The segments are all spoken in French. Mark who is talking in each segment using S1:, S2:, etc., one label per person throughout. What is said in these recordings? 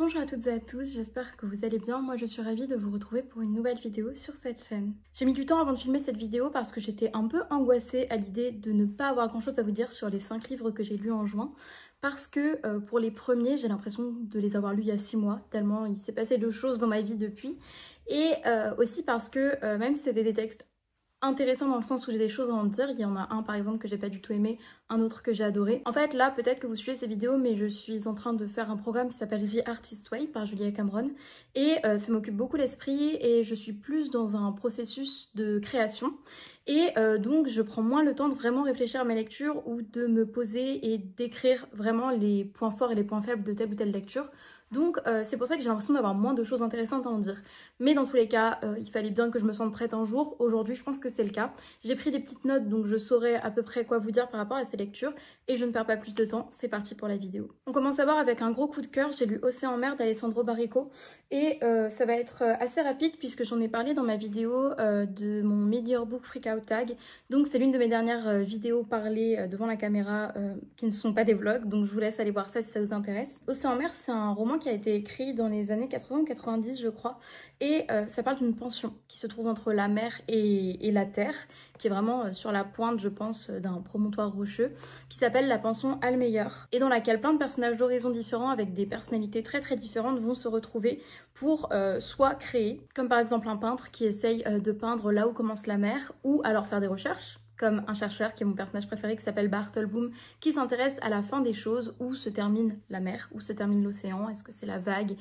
S1: Bonjour à toutes et à tous, j'espère que vous allez bien. Moi je suis ravie de vous retrouver pour une nouvelle vidéo sur cette chaîne. J'ai mis du temps avant de filmer cette vidéo parce que j'étais un peu angoissée à l'idée de ne pas avoir grand chose à vous dire sur les 5 livres que j'ai lus en juin. Parce que pour les premiers, j'ai l'impression de les avoir lus il y a 6 mois, tellement il s'est passé de choses dans ma vie depuis. Et aussi parce que même si c'était des textes intéressant dans le sens où j'ai des choses à en dire. Il y en a un par exemple que j'ai pas du tout aimé, un autre que j'ai adoré. En fait là peut-être que vous suivez ces vidéos mais je suis en train de faire un programme qui s'appelle The Artist Way par Julia Cameron et ça m'occupe beaucoup l'esprit et je suis plus dans un processus de création et donc je prends moins le temps de vraiment réfléchir à mes lectures ou de me poser et d'écrire vraiment les points forts et les points faibles de telle ou telle lecture. Donc c'est pour ça que j'ai l'impression d'avoir moins de choses intéressantes à en dire. Mais dans tous les cas, il fallait bien que je me sente prête un jour. Aujourd'hui, je pense que c'est le cas. J'ai pris des petites notes, donc je saurai à peu près quoi vous dire par rapport à ces lectures. Et je ne perds pas plus de temps, c'est parti pour la vidéo. On commence d'abord avec un gros coup de cœur. J'ai lu Océan en mer d'Alessandro Barrico. Et ça va être assez rapide puisque j'en ai parlé dans ma vidéo de mon Meilleur Book Freak Out Tag. Donc c'est l'une de mes dernières vidéos parlées devant la caméra qui ne sont pas des vlogs. Donc je vous laisse aller voir ça si ça vous intéresse. Océan en mer, c'est un roman qui a été écrit dans les années 80 ou 90 je crois et ça parle d'une pension qui se trouve entre la mer et la terre qui est vraiment sur la pointe je pense d'un promontoire rocheux qui s'appelle la pension Almeyer et dans laquelle plein de personnages d'horizons différents avec des personnalités très différentes vont se retrouver pour soit créer comme par exemple un peintre qui essaye de peindre là où commence la mer ou alors faire des recherches comme un chercheur qui est mon personnage préféré qui s'appelle Bartolboom, qui s'intéresse à la fin des choses, où se termine la mer, où se termine l'océan, est-ce que c'est la vague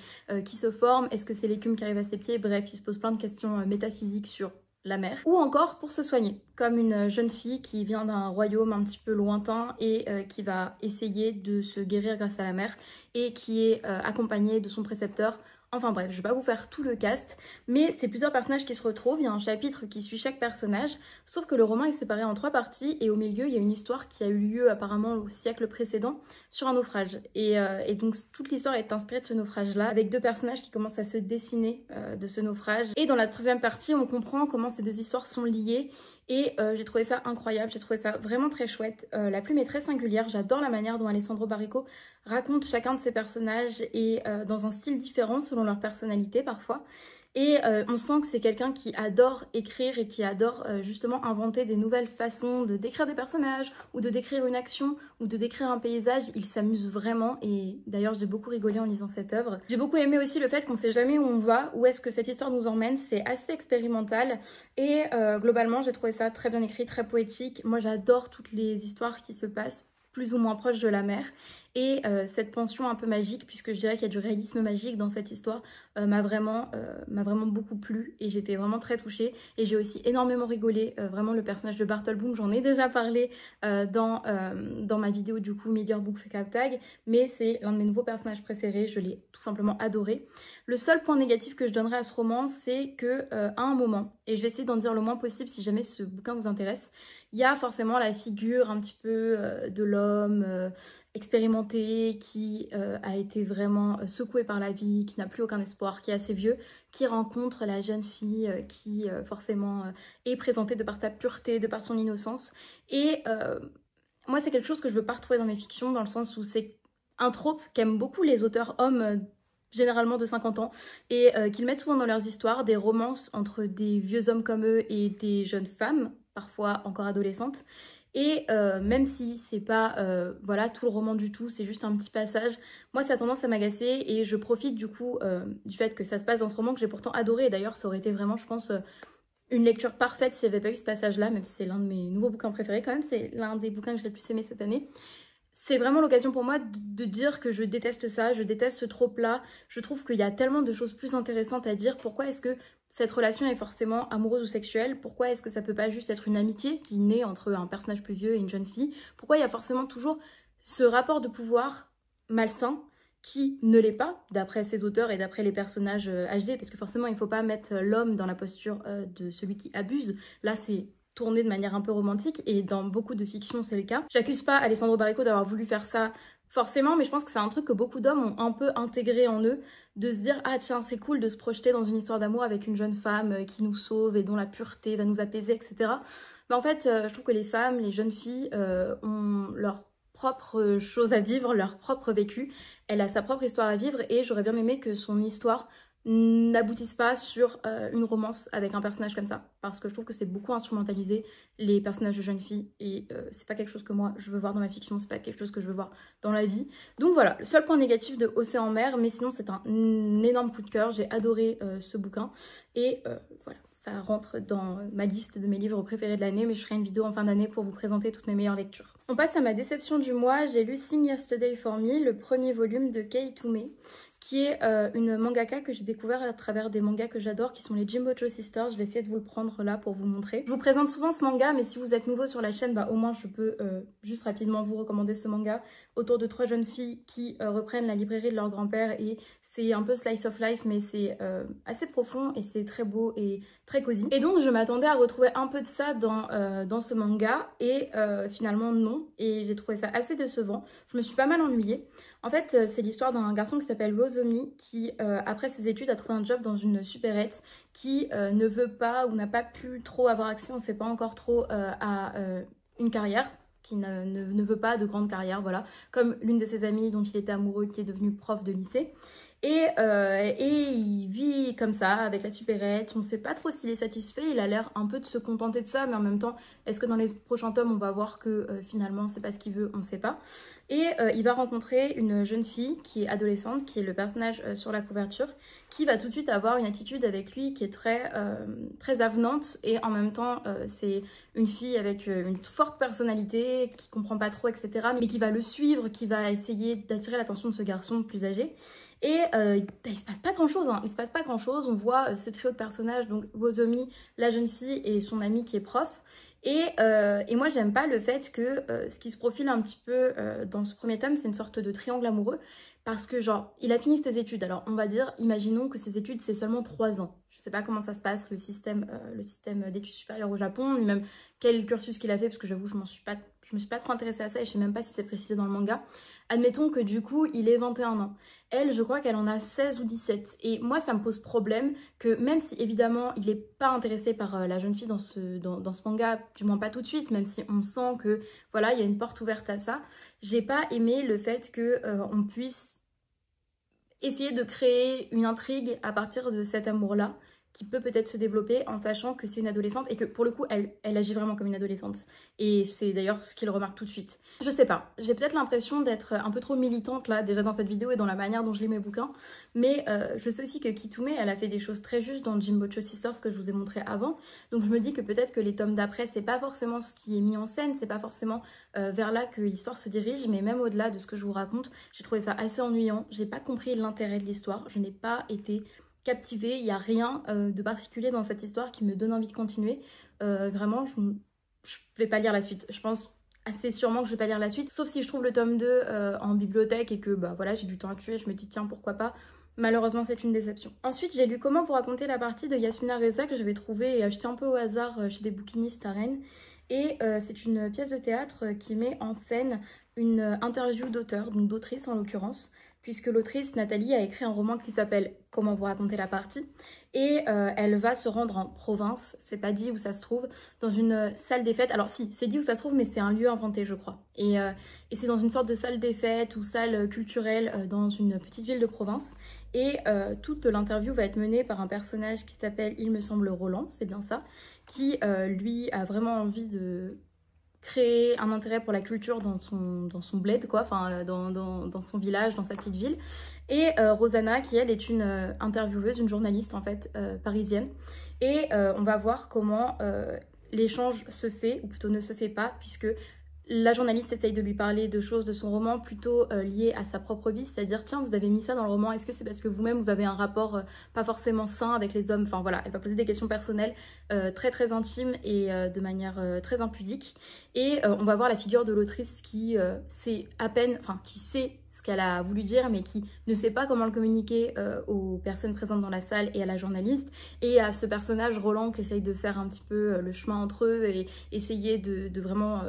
S1: qui se forme, est-ce que c'est l'écume qui arrive à ses pieds, bref, il se pose plein de questions métaphysiques sur la mer, ou encore pour se soigner, comme une jeune fille qui vient d'un royaume un petit peu lointain et qui va essayer de se guérir grâce à la mer et qui est accompagnée de son précepteur. Enfin bref, je vais pas vous faire tout le cast, mais c'est plusieurs personnages qui se retrouvent, il y a un chapitre qui suit chaque personnage, sauf que le roman est séparé en 3 parties et au milieu il y a une histoire qui a eu lieu apparemment au siècle précédent sur un naufrage. Et donc toute l'histoire est inspirée de ce naufrage-là, avec 2 personnages qui commencent à se dessiner de ce naufrage. Et dans la 3e partie, on comprend comment ces 2 histoires sont liées. Et j'ai trouvé ça incroyable, j'ai trouvé ça vraiment très chouette. La plume est très singulière, j'adore la manière dont Alessandro Barrico raconte chacun de ses personnages et dans un style différent selon leur personnalité parfois. Et on sent que c'est quelqu'un qui adore écrire et qui adore justement inventer des nouvelles façons de décrire des personnages ou de décrire une action ou de décrire un paysage. Il s'amuse vraiment et d'ailleurs j'ai beaucoup rigolé en lisant cette œuvre. J'ai beaucoup aimé aussi le fait qu'on sait jamais où on va, où est-ce que cette histoire nous emmène. C'est assez expérimental et globalement j'ai trouvé ça très bien écrit, très poétique. Moi j'adore toutes les histoires qui se passent plus ou moins proches de la mer. Et cette pension un peu magique, puisque je dirais qu'il y a du réalisme magique dans cette histoire, m'a vraiment beaucoup plu et j'étais vraiment très touchée. Et j'ai aussi énormément rigolé, vraiment le personnage de Bartolboom, j'en ai déjà parlé dans ma vidéo du coup Meilleur Book Freak Out Tag, mais c'est l'un de mes nouveaux personnages préférés, je l'ai tout simplement adoré. Le seul point négatif que je donnerais à ce roman, c'est que à un moment, et je vais essayer d'en dire le moins possible si jamais ce bouquin vous intéresse, il y a forcément la figure un petit peu de l'homme expérimenté, qui a été vraiment secoué par la vie, qui n'a plus aucun espoir, qui est assez vieux, qui rencontre la jeune fille qui forcément est présentée de par sa pureté, de par son innocence. Et moi c'est quelque chose que je veux pas retrouver dans mes fictions, dans le sens où c'est un trope qu'aiment beaucoup les auteurs hommes généralement de 50 ans, et qu'ils mettent souvent dans leurs histoires des romances entre des vieux hommes comme eux et des jeunes femmes, parfois encore adolescentes. Et même si c'est pas voilà, tout le roman du tout, c'est juste un petit passage, moi ça a tendance à m'agacer et je profite du coup du fait que ça se passe dans ce roman que j'ai pourtant adoré. Et d'ailleurs ça aurait été vraiment, je pense, une lecture parfaite s'il n'y avait pas eu ce passage-là, même si c'est l'un de mes nouveaux bouquins préférés quand même, c'est l'un des bouquins que j'ai le plus aimé cette année. C'est vraiment l'occasion pour moi de dire que je déteste ça, je déteste ce trope-là. Je trouve qu'il y a tellement de choses plus intéressantes à dire. Pourquoi est-ce que cette relation est forcément amoureuse ou sexuelle? Pourquoi est-ce que ça peut pas juste être une amitié qui naît entre un personnage plus vieux et une jeune fille? Pourquoi il y a forcément toujours ce rapport de pouvoir malsain qui ne l'est pas, d'après ces auteurs et d'après les personnages HD? Parce que forcément, il ne faut pas mettre l'homme dans la posture de celui qui abuse. Là, c'est tourné de manière un peu romantique et dans beaucoup de fictions c'est le cas. J'accuse pas Alessandro Barrico d'avoir voulu faire ça forcément, mais je pense que c'est un truc que beaucoup d'hommes ont un peu intégré en eux, de se dire ah tiens c'est cool de se projeter dans une histoire d'amour avec une jeune femme qui nous sauve et dont la pureté va nous apaiser, etc. Mais en fait je trouve que les femmes, les jeunes filles ont leur propres choses à vivre, leur propre vécu. Elle a sa propre histoire à vivre et j'aurais bien aimé que son histoire n'aboutissent pas sur une romance avec un personnage comme ça, parce que je trouve que c'est beaucoup instrumentalisé les personnages de jeunes filles et c'est pas quelque chose que moi je veux voir dans ma fiction, c'est pas quelque chose que je veux voir dans la vie. Donc voilà, le seul point négatif de Océan en mer, mais sinon c'est un énorme coup de cœur, j'ai adoré ce bouquin et voilà, ça rentre dans ma liste de mes livres préférés de l'année, mais je ferai une vidéo en fin d'année pour vous présenter toutes mes meilleures lectures. On passe à ma déception du mois, j'ai lu Sing Yesterday for Me, le premier volume de Kei Toomey, qui est une mangaka que j'ai découvert à travers des mangas que j'adore, qui sont les Jimbocho Sisters. Je vais essayer de vous le prendre là pour vous montrer. Je vous présente souvent ce manga, mais si vous êtes nouveau sur la chaîne, bah, au moins je peux juste rapidement vous recommander ce manga autour de 3 jeunes filles qui reprennent la librairie de leur grand-père, et c'est un peu slice of life, mais c'est assez profond et c'est très beau et très cosy. Et donc je m'attendais à retrouver un peu de ça dans ce manga, et finalement non, et j'ai trouvé ça assez décevant. Je me suis pas mal ennuyée. En fait, c'est l'histoire d'un garçon qui s'appelle Wozomi qui, après ses études, a trouvé un job dans une supérette, qui ne veut pas ou n'a pas pu trop avoir accès, on ne sait pas encore trop, à une carrière, qui ne veut pas de grande carrière, voilà, comme l'une de ses amies dont il était amoureux, qui est devenue prof de lycée. Et il vit comme ça, avec la supérette, on ne sait pas trop s'il est satisfait, il a l'air un peu de se contenter de ça, mais en même temps, est-ce que dans les prochains tomes, on va voir que finalement, c'est pas ce qu'il veut, on ne sait pas. Et il va rencontrer une jeune fille qui est adolescente, qui est le personnage sur la couverture, qui va tout de suite avoir une attitude avec lui qui est très avenante, et en même temps, c'est une fille avec une forte personnalité, qui comprend pas trop, etc., mais qui va le suivre, qui va essayer d'attirer l'attention de ce garçon plus âgé. Et il se passe pas grand chose, hein. Il se passe pas grand chose, on voit ce trio de personnages, donc Wozomi, la jeune fille et son amie qui est prof. Et moi j'aime pas le fait que ce qui se profile un petit peu dans ce premier tome, c'est une sorte de triangle amoureux, parce que genre il a fini ses études, alors on va dire, imaginons que ses études c'est seulement 3 ans. Je sais pas comment ça se passe, le système d'études supérieures au Japon, ni même quel cursus qu'il a fait, parce que j'avoue je me suis pas trop intéressée à ça et je sais même pas si c'est précisé dans le manga. Admettons que du coup il ait 21 ans. Elle, je crois qu'elle en a 16 ou 17. Et moi, ça me pose problème que même si, évidemment, il n'est pas intéressé par la jeune fille dans ce manga, du moins pas tout de suite, même si on sent que, voilà, il y a une porte ouverte à ça, j'ai pas aimé le fait qu'on puisse essayer de créer une intrigue à partir de cet amour-là, qui peut peut-être se développer en sachant que c'est une adolescente et que pour le coup elle agit vraiment comme une adolescente, et c'est d'ailleurs ce qu'il remarque tout de suite. Je sais pas, j'ai peut-être l'impression d'être un peu trop militante là déjà dans cette vidéo et dans la manière dont je lis mes bouquins, mais je sais aussi que Kitoume elle a fait des choses très justes dans Jimbocho Sisters que je vous ai montré avant, donc je me dis que peut-être que les tomes d'après c'est pas forcément ce qui est mis en scène, c'est pas forcément vers là que l'histoire se dirige, mais même au-delà de ce que je vous raconte, j'ai trouvé ça assez ennuyant, j'ai pas compris l'intérêt de l'histoire, je n'ai pas été captivée, il n'y a rien de particulier dans cette histoire qui me donne envie de continuer. Vraiment, je vais pas lire la suite. Je pense assez sûrement que je vais pas lire la suite, sauf si je trouve le tome 2 en bibliothèque et que bah voilà, j'ai du temps à tuer, je me dis tiens pourquoi pas. Malheureusement c'est une déception. Ensuite j'ai lu Comment vous raconter la partie de Yasmina Reza que j'avais trouvé et acheté un peu au hasard chez des bouquinistes à Rennes. Et c'est une pièce de théâtre qui met en scène une interview d'auteur, donc d'autrice en l'occurrence, puisque l'autrice Nathalie a écrit un roman qui s'appelle Comment vous raconter la partie, et elle va se rendre en province, c'est pas dit où ça se trouve, dans une salle des fêtes. Alors si, c'est dit où ça se trouve, mais c'est un lieu inventé je crois. Et c'est dans une sorte de salle des fêtes ou salle culturelle dans une petite ville de province. Et toute l'interview va être menée par un personnage qui s'appelle, il me semble, Roland, c'est bien ça, qui lui a vraiment envie de créer un intérêt pour la culture dans son bled, quoi, enfin dans son village, dans sa petite ville. Et Rosanna, qui elle est une intervieweuse, une journaliste en fait parisienne. Et on va voir comment l'échange se fait, ou plutôt ne se fait pas, puisque la journaliste essaye de lui parler de choses de son roman plutôt liées à sa propre vie, c'est-à-dire tiens vous avez mis ça dans le roman, est-ce que c'est parce que vous-même vous avez un rapport pas forcément sain avec les hommes, enfin voilà, elle va poser des questions personnelles très intimes et de manière très impudique, et on va voir la figure de l'autrice qui sait à peine, enfin qui sait ce qu'elle a voulu dire mais qui ne sait pas comment le communiquer aux personnes présentes dans la salle et à la journaliste, et à ce personnage Roland qui essaye de faire un petit peu le chemin entre eux et essayer de vraiment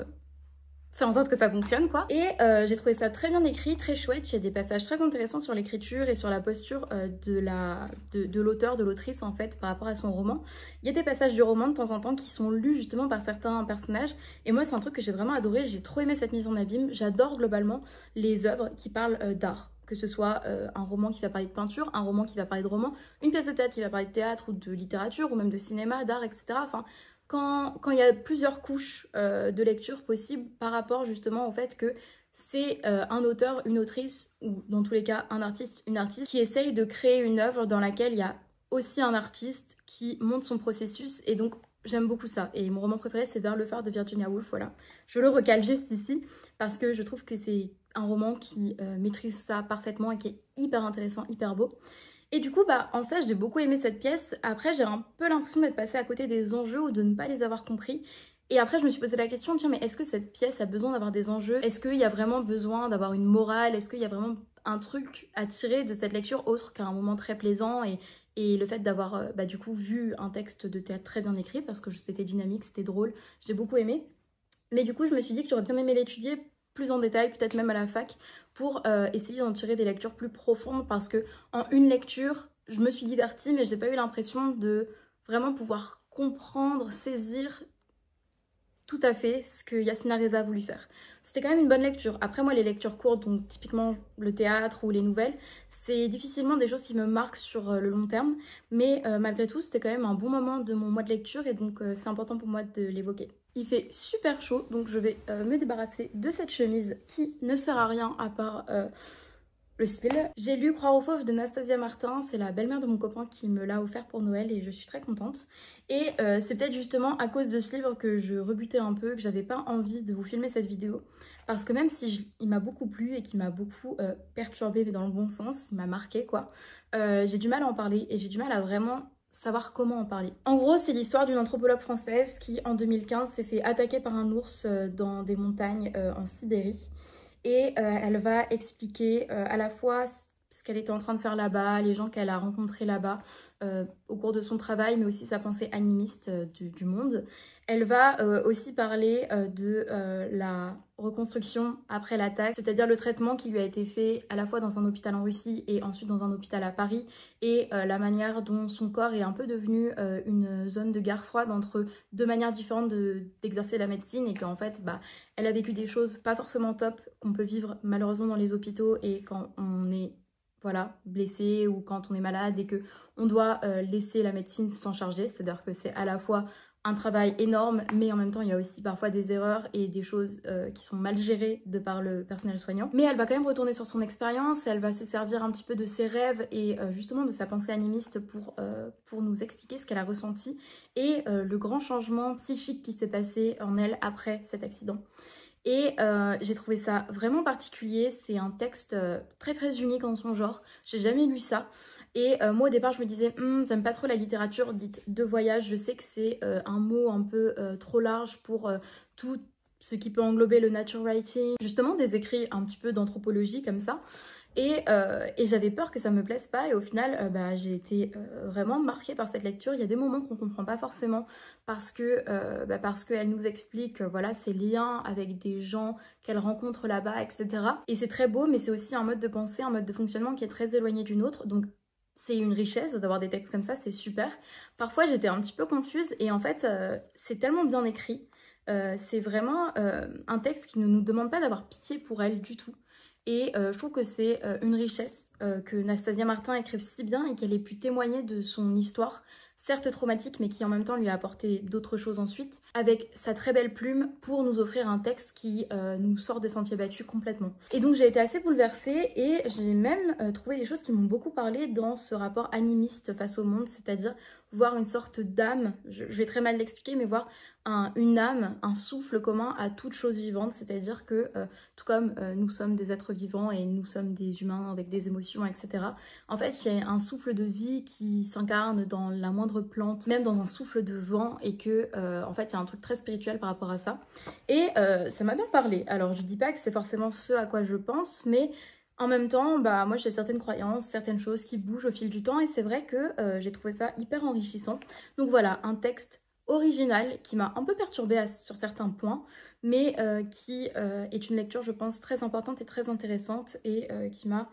S1: faire en sorte que ça fonctionne quoi. Et j'ai trouvé ça très bien écrit, très chouette. Il y a des passages très intéressants sur l'écriture et sur la posture de l'auteur, de l'autrice en fait par rapport à son roman. Il y a des passages du roman de temps en temps qui sont lus justement par certains personnages et moi c'est un truc que j'ai vraiment adoré, j'ai trop aimé cette mise en abîme. J'adore globalement les œuvres qui parlent d'art, que ce soit un roman qui va parler de peinture, un roman qui va parler de roman, une pièce de théâtre qui va parler de théâtre ou de littérature ou même de cinéma, d'art, etc. Enfin, quand il y a plusieurs couches de lecture possibles par rapport justement au fait que c'est un auteur, une autrice ou dans tous les cas un artiste, une artiste qui essaye de créer une œuvre dans laquelle il y a aussi un artiste qui montre son processus et donc j'aime beaucoup ça. Et mon roman préféré c'est Vers le phare de Virginia Woolf, voilà. Je le recale juste ici parce que je trouve que c'est un roman qui maîtrise ça parfaitement et qui est hyper intéressant, hyper beau. Et du coup, en stage, j'ai beaucoup aimé cette pièce. Après, j'ai un peu l'impression d'être passée à côté des enjeux ou de ne pas les avoir compris. Et après, je me suis posé la question, tiens, mais est-ce que cette pièce a besoin d'avoir des enjeux? Est-ce qu'il y a vraiment besoin d'avoir une morale? Est-ce qu'il y a vraiment un truc à tirer de cette lecture autre qu'un moment très plaisant et le fait d'avoir du coup vu un texte de théâtre très bien écrit parce que c'était dynamique, c'était drôle, j'ai beaucoup aimé. Mais du coup, je me suis dit que j'aurais bien aimé l'étudier plus en détail, peut-être même à la fac, pour essayer d'en tirer des lectures plus profondes parce que en une lecture, je me suis divertie, mais j'ai pas eu l'impression de vraiment pouvoir comprendre, saisir tout à fait ce que Yasmina Reza a voulu faire. C'était quand même une bonne lecture. Après moi, les lectures courtes, donc typiquement le théâtre ou les nouvelles, c'est difficilement des choses qui me marquent sur le long terme, mais malgré tout, c'était quand même un bon moment de mon mois de lecture et donc c'est important pour moi de l'évoquer. Il fait super chaud, donc je vais me débarrasser de cette chemise qui ne sert à rien à part le style. J'ai lu Croire aux fauves de Nastasia Martin, c'est la belle-mère de mon copain qui me l'a offert pour Noël et je suis très contente. Et c'est peut-être justement à cause de ce livre que je rebutais un peu, que j'avais pas envie de vous filmer cette vidéo. Parce que même si il m'a beaucoup plu et qu'il m'a beaucoup perturbée, mais dans le bon sens, il m'a marqué quoi, j'ai du mal à en parler et j'ai du mal à vraiment savoir comment en parler. En gros, c'est l'histoire d'une anthropologue française qui, en 2015, s'est fait attaquer par un ours dans des montagnes en Sibérie. Et elle va expliquer à la fois ce qu'elle était en train de faire là-bas, les gens qu'elle a rencontrés là-bas au cours de son travail, mais aussi sa pensée animiste du monde. Elle va aussi parler de la reconstruction après l'attaque, c'est-à-dire le traitement qui lui a été fait à la fois dans un hôpital en Russie et ensuite dans un hôpital à Paris, et la manière dont son corps est un peu devenu une zone de guerre froide entre deux manières différentes d'exercer la médecine, et qu'en fait, elle a vécu des choses pas forcément top qu'on peut vivre malheureusement dans les hôpitaux et quand on est blessé ou quand on est malade et que on doit laisser la médecine s'en charger, c'est-à-dire que c'est à la fois un travail énorme, mais en même temps il y a aussi parfois des erreurs et des choses qui sont mal gérées de par le personnel soignant. Mais elle va quand même retourner sur son expérience, elle va se servir un petit peu de ses rêves et justement de sa pensée animiste pour nous expliquer ce qu'elle a ressenti et le grand changement psychique qui s'est passé en elle après cet accident. Et j'ai trouvé ça vraiment particulier, c'est un texte très très unique en son genre, j'ai jamais lu ça. Et moi au départ je me disais, j'aime pas trop la littérature dite de voyage, je sais que c'est un mot un peu trop large pour tout ce qui peut englober le nature writing, justement des écrits un petit peu d'anthropologie comme ça. Et j'avais peur que ça me plaise pas et au final j'ai été vraiment marquée par cette lecture. Il y a des moments qu'on comprend pas forcément parce qu'elle nous explique voilà, ses liens avec des gens qu'elle rencontre là-bas, etc. Et c'est très beau, mais c'est aussi un mode de pensée, un mode de fonctionnement qui est très éloigné du nôtre. Donc c'est une richesse d'avoir des textes comme ça, c'est super. Parfois j'étais un petit peu confuse et en fait c'est tellement bien écrit. C'est vraiment un texte qui ne nous demande pas d'avoir pitié pour elle du tout. Et je trouve que c'est une richesse que Nastasia Martin écrive si bien et qu'elle ait pu témoigner de son histoire, certes traumatique, mais qui en même temps lui a apporté d'autres choses ensuite, avec sa très belle plume pour nous offrir un texte qui nous sort des sentiers battus complètement. Et donc j'ai été assez bouleversée et j'ai même trouvé des choses qui m'ont beaucoup parlé dans ce rapport animiste face au monde, c'est-à-dire voir une sorte d'âme, je vais très mal l'expliquer, mais voir une âme, un souffle commun à toute chose vivante, c'est-à-dire que tout comme nous sommes des êtres vivants et nous sommes des humains avec des émotions, etc. En fait, il y a un souffle de vie qui s'incarne dans la moindre plante, même dans un souffle de vent, et que en fait, il y a un truc très spirituel par rapport à ça. Et ça m'a bien parlé. Alors, je dis pas que c'est forcément ce à quoi je pense, mais en même temps, moi j'ai certaines croyances, certaines choses qui bougent au fil du temps et c'est vrai que j'ai trouvé ça hyper enrichissant. Donc voilà, un texte original, qui m'a un peu perturbée sur certains points, mais qui est une lecture, je pense, très importante et très intéressante et qui m'a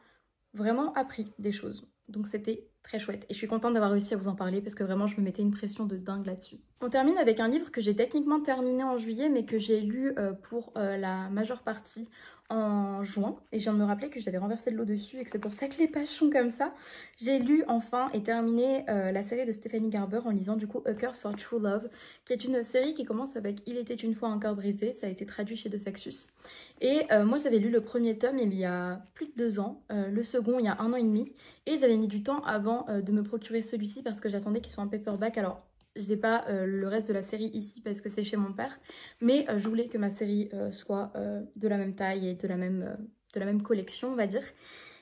S1: vraiment appris des choses. Donc c'était très chouette et je suis contente d'avoir réussi à vous en parler parce que vraiment je me mettais une pression de dingue là-dessus. On termine avec un livre que j'ai techniquement terminé en juillet mais que j'ai lu pour la majeure partie en juin et je viens de me rappeler que je l'avais renversé de l'eau dessus et que c'est pour ça que les pages sont comme ça. J'ai lu enfin et terminé la série de Stephanie Garber en lisant du coup A Curse for True Love, qui est une série qui commence avec Il était une fois un cœur brisé, ça a été traduit chez De Saxus. Et moi j'avais lu le premier tome il y a plus de 2 ans, le second il y a 1 an et demi, et j'avais mis du temps avant de me procurer celui-ci parce que j'attendais qu'il soit en paperback. Alors je n'ai pas le reste de la série ici parce que c'est chez mon père, mais je voulais que ma série soit de la même taille et de la même collection, on va dire.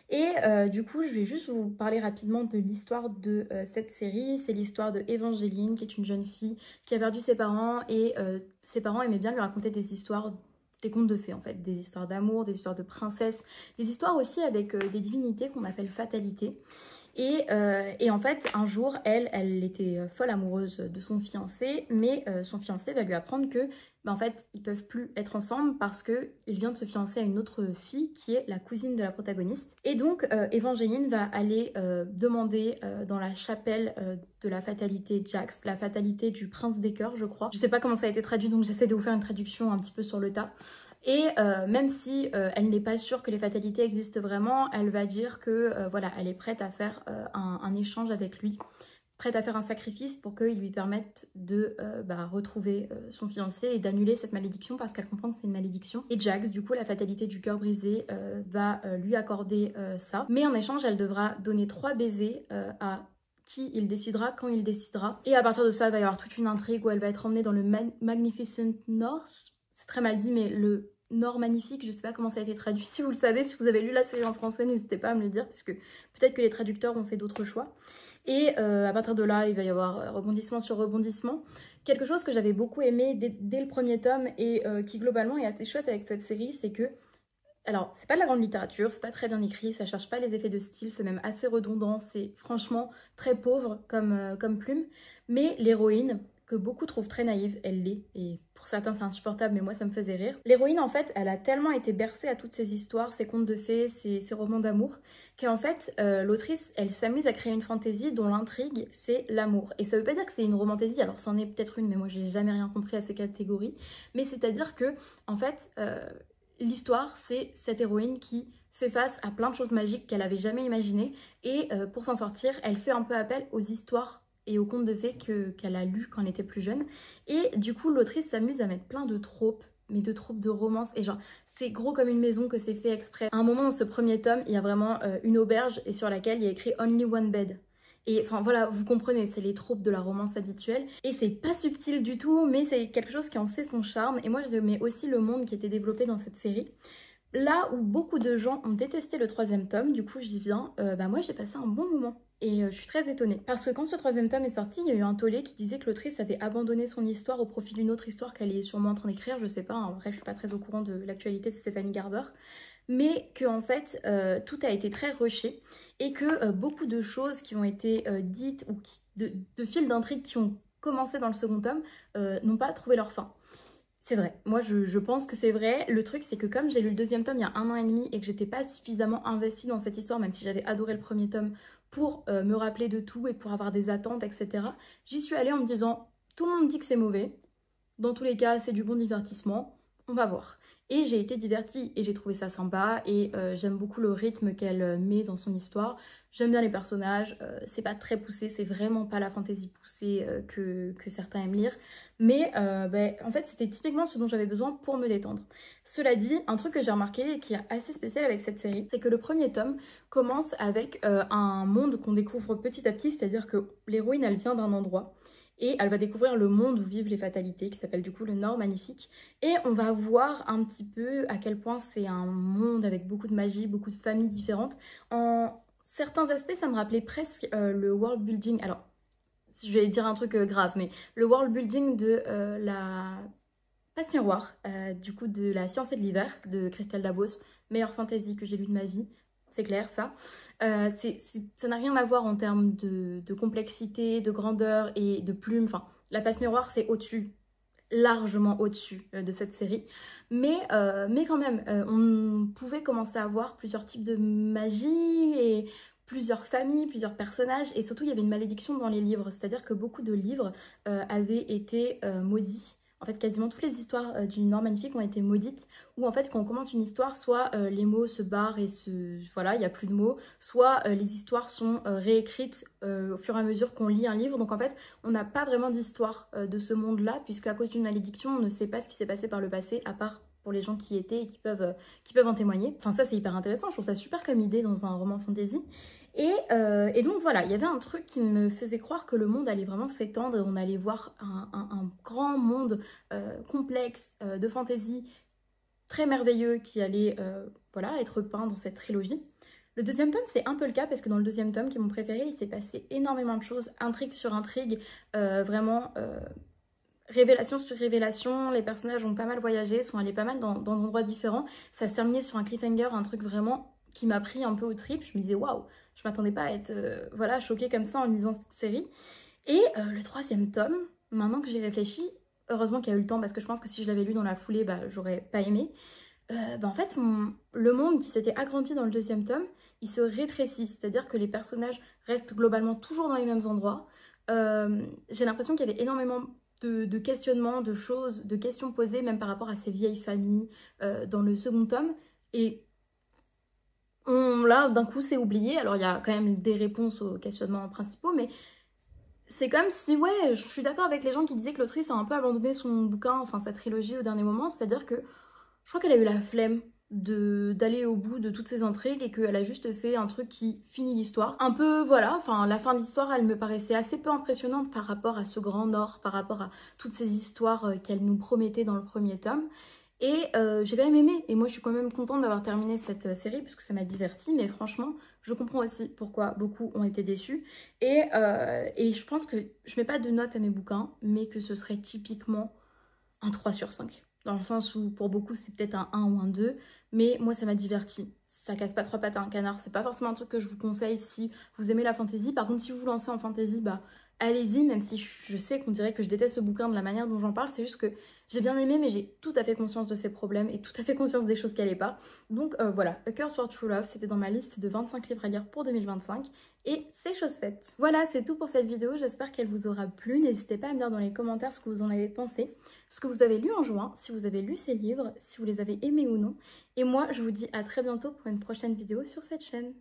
S1: Et du coup, je vais juste vous parler rapidement de l'histoire de cette série. C'est l'histoire de Evangeline, qui est une jeune fille qui a perdu ses parents et ses parents aimaient bien lui raconter des histoires, des contes de fées en fait, des histoires d'amour, des histoires de princesses, des histoires aussi avec des divinités qu'on appelle fatalités. Et en fait, un jour, elle était folle amoureuse de son fiancé, mais son fiancé va lui apprendre que, en fait, ils peuvent plus être ensemble parce qu'il vient de se fiancer à une autre fille qui est la cousine de la protagoniste. Et donc, Evangeline va aller demander dans la chapelle de la fatalité Jax, la fatalité du prince des cœurs, je crois. Je sais pas comment ça a été traduit, donc j'essaie de vous faire une traduction un petit peu sur le tas. Et même si elle n'est pas sûre que les fatalités existent vraiment, elle va dire que voilà, elle est prête à faire un échange avec lui, prête à faire un sacrifice pour qu'il lui permette de retrouver son fiancé et d'annuler cette malédiction parce qu'elle comprend que c'est une malédiction. Et Jax, du coup, la fatalité du cœur brisé, va lui accorder ça. Mais en échange, elle devra donner 3 baisers à qui il décidera, quand il décidera. Et à partir de ça, il va y avoir toute une intrigue où elle va être emmenée dans le Magnificent North. Très mal dit, mais le Nord magnifique, je sais pas comment ça a été traduit. Si vous le savez, si vous avez lu la série en français, n'hésitez pas à me le dire, parce que peut-être que les traducteurs ont fait d'autres choix. Et à partir de là, il va y avoir rebondissement sur rebondissement. Quelque chose que j'avais beaucoup aimé dès le premier tome et qui globalement est assez chouette avec cette série, c'est que, alors c'est pas de la grande littérature, c'est pas très bien écrit, ça cherche pas les effets de style, c'est même assez redondant, c'est franchement très pauvre comme plume, mais l'héroïne, que beaucoup trouvent très naïve, elle l'est, et pour certains c'est insupportable, mais moi ça me faisait rire. L'héroïne en fait, elle a tellement été bercée à toutes ces histoires, ces contes de fées, ces romans d'amour, qu'en fait l'autrice, elle s'amuse à créer une fantaisie dont l'intrigue c'est l'amour. Et ça veut pas dire que c'est une romantaisie, alors c'en est peut-être une, mais moi j'ai jamais rien compris à ces catégories, mais c'est-à-dire que en fait l'histoire c'est cette héroïne qui fait face à plein de choses magiques qu'elle avait jamais imaginées, et pour s'en sortir, elle fait un peu appel aux histoires et aux contes de fées qu'elle a lus quand elle était plus jeune. Et du coup, l'autrice s'amuse à mettre plein de tropes, mais de tropes de romance. Et genre, c'est gros comme une maison que c'est fait exprès. À un moment, dans ce premier tome, il y a vraiment une auberge et sur laquelle il y a écrit « Only one bed ». Et enfin voilà, vous comprenez, c'est les tropes de la romance habituelle. Et c'est pas subtil du tout, mais c'est quelque chose qui en sait son charme. Et moi, je mets aussi le monde qui était développé dans cette série. Là où beaucoup de gens ont détesté le 3e tome, du coup j'y viens, moi j'ai passé un bon moment. Et je suis très étonnée. Parce que quand ce 3e tome est sorti, il y a eu un tollé qui disait que l'autrice avait abandonné son histoire au profit d'une autre histoire qu'elle est sûrement en train d'écrire, je sais pas, en vrai je suis pas très au courant de l'actualité de Stephanie Garber. Mais que en fait tout a été très rushé et que beaucoup de choses qui ont été dites ou de fils d'intrigue qui ont commencé dans le second tome n'ont pas trouvé leur fin. C'est vrai, moi je pense que c'est vrai. Le truc c'est que comme j'ai lu le 2e tome il y a 1 an et demi et que j'étais pas suffisamment investie dans cette histoire, même si j'avais adoré le premier tome, pour me rappeler de tout et pour avoir des attentes, etc. J'y suis allée en me disant, tout le monde dit que c'est mauvais, dans tous les cas c'est du bon divertissement, on va voir. Et j'ai été divertie et j'ai trouvé ça sympa et j'aime beaucoup le rythme qu'elle met dans son histoire. J'aime bien les personnages, c'est pas très poussé, c'est vraiment pas la fantaisie poussée que certains aiment lire. Mais en fait c'était typiquement ce dont j'avais besoin pour me détendre. Cela dit, un truc que j'ai remarqué et qui est assez spécial avec cette série, c'est que le premier tome commence avec un monde qu'on découvre petit à petit, c'est-à-dire que l'héroïne elle vient d'un endroit. Et elle va découvrir le monde où vivent les fatalités, qui s'appelle du coup le Nord magnifique. Et on va voir un petit peu à quel point c'est un monde avec beaucoup de magie, beaucoup de familles différentes. En certains aspects, ça me rappelait presque le world building. Alors, je vais dire un truc grave, mais le world building de la Passe Miroir, du coup de La fiancée de l'hiver, de Christelle Dabos, meilleure fantasy que j'ai lue de ma vie. C'est clair ça. Ça n'a rien à voir en termes de complexité, de grandeur et de plume. Enfin, La Passe Miroir, c'est au-dessus, largement au-dessus de cette série. Mais quand même, on pouvait commencer à voir plusieurs types de magie et plusieurs familles, plusieurs personnages. Et surtout, il y avait une malédiction dans les livres. C'est-à-dire que beaucoup de livres avaient été maudits. En fait, quasiment toutes les histoires du Nord Magnifique ont été maudites. Ou en fait, quand on commence une histoire, soit les mots se barrent et voilà, il n'y a plus de mots. Soit les histoires sont réécrites au fur et à mesure qu'on lit un livre. Donc en fait, on n'a pas vraiment d'histoire de ce monde-là, puisque à cause d'une malédiction, on ne sait pas ce qui s'est passé par le passé, à part pour les gens qui y étaient et qui peuvent en témoigner. Enfin ça, c'est hyper intéressant. Je trouve ça super comme idée dans un roman fantasy. Et donc voilà, il y avait un truc qui me faisait croire que le monde allait vraiment s'étendre et on allait voir un grand monde complexe de fantasy très merveilleux qui allait voilà, être peint dans cette trilogie. Le deuxième tome, c'est un peu le cas parce que dans le deuxième tome, qui est mon préféré, il s'est passé énormément de choses, intrigue sur intrigue, vraiment révélation sur révélation. Les personnages ont pas mal voyagé, sont allés pas mal dans d'endroits différents. Ça se terminait sur un cliffhanger, un truc vraiment qui m'a pris un peu au trip. Je me disais waouh, je m'attendais pas à être voilà, choquée comme ça en lisant cette série. Et le troisième tome, maintenant que j'y réfléchis, heureusement qu'il y a eu le temps parce que je pense que si je l'avais lu dans la foulée, bah, j'aurais pas aimé. En fait, le monde qui s'était agrandi dans le deuxième tome, il se rétrécit. C'est-à-dire que les personnages restent globalement toujours dans les mêmes endroits. J'ai l'impression qu'il y avait énormément de questionnements, de choses, de questions posées, même par rapport à ces vieilles familles dans le second tome. Et là, d'un coup, c'est oublié. Alors, il y a quand même des réponses aux questionnements principaux, mais c'est comme si, ouais, je suis d'accord avec les gens qui disaient que l'autrice a un peu abandonné son bouquin, enfin sa trilogie au dernier moment. C'est-à-dire que je crois qu'elle a eu la flemme d'aller au bout de toutes ces intrigues et qu'elle a juste fait un truc qui finit l'histoire. Un peu, voilà, enfin la fin de l'histoire, elle me paraissait assez peu impressionnante par rapport à ce grand Nord, par rapport à toutes ces histoires qu'elle nous promettait dans le premier tome. Et j'ai quand même aimé, et moi je suis quand même contente d'avoir terminé cette série parce que ça m'a divertie, mais franchement, je comprends aussi pourquoi beaucoup ont été déçus. Et je pense que je mets pas de note à mes bouquins, mais que ce serait typiquement un 3 sur 5. Dans le sens où pour beaucoup c'est peut-être un 1 ou un 2, mais moi ça m'a diverti. Ça casse pas trois pattes à un canard, c'est pas forcément un truc que je vous conseille si vous aimez la fantasy. Par contre si vous vous lancez en fantasy, bah allez-y, même si je sais qu'on dirait que je déteste ce bouquin de la manière dont j'en parle, c'est juste que j'ai bien aimé mais j'ai tout à fait conscience de ses problèmes et tout à fait conscience des choses qui n'allaient pas. Donc voilà, A Curse for True Love, c'était dans ma liste de 25 livres à lire pour 2025 et c'est chose faite. Voilà, c'est tout pour cette vidéo, j'espère qu'elle vous aura plu. N'hésitez pas à me dire dans les commentaires ce que vous en avez pensé, ce que vous avez lu en juin, si vous avez lu ces livres, si vous les avez aimés ou non. Et moi, je vous dis à très bientôt pour une prochaine vidéo sur cette chaîne.